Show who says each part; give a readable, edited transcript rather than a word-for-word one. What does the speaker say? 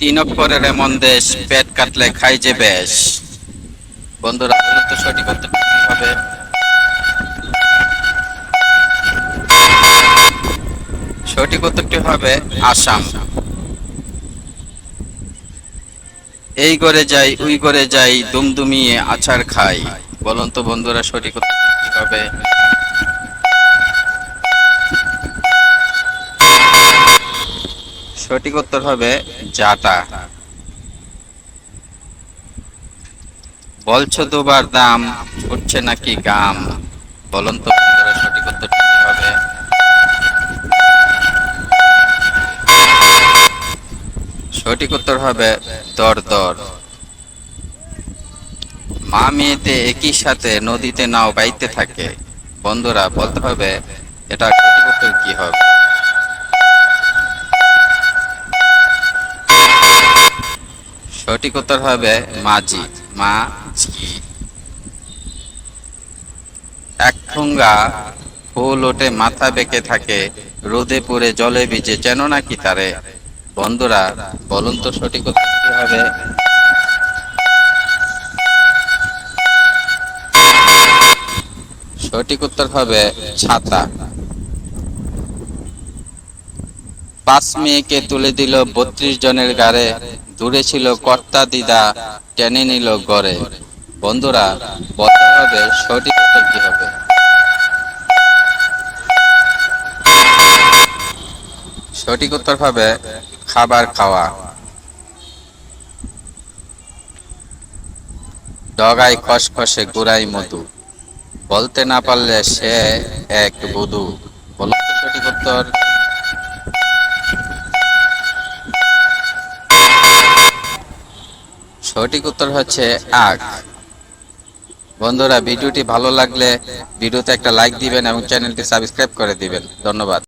Speaker 1: তিন অক্ষরের এমন দেশ, পেট কাটলে খাই যে বেশ। বন্ধুরা বলুন তো সঠিক উত্তরটা কি হবে? সঠিক উত্তরটি হবে আসাম। এই ঘরে যাই ওই ঘরে যাই, দুমদুমিয়ে আছাড় খাই। বলুন তো বন্ধুরা সঠিক উত্তরটি কি হবে? সঠিক উত্তর হবে জাটা। বলছো দুবার দাম, ছুটছে নাকি গাম। বলুন তো বন্ধুরা সঠিক উত্তরটি কি হবে? সঠিক উত্তর হবে দর দর। মা মেয়েতে একই সাথে নদীতে নাও বাইতে থাকে। বন্ধুরা বলতে হবে এটা সঠিক উত্তর কি হবে? সঠিক উত্তর হবে মাঝি। মাঝি। এক ঠোঙ্গা ফুল ওঠে মাথা বেঁকে থাকে, রোদে পুড়ে জলে ভিজে যেন নাকি তারে। বন্ধুরা বলুন তো সঠিক উত্তর কি হবে? সঠিক উত্তর হবে ছাতা। 5 মেয়েকে তুলে দিল 32 জনের গাড়ে, দূরে ছিল কর্তা দিদা, টেনে নিল গড়ে। বন্ধুরা বলতে হবে সঠিক উত্তর কি হবে? সঠিক উত্তর হবে খাবার খাওয়া। ডগায় খসখসে গুড়াই মধু, বলতে না পারলে সে এক বধূ। বলুন তো সঠিক উত্তর। সঠিক উত্তর হচ্ছে আখ। বন্ধুরা ভিডিওটি ভালো লাগলে ভিডিওতে একটা লাইক দিবেন এবং চ্যানেলটি সাবস্ক্রাইব করে দিবেন। ধন্যবাদ।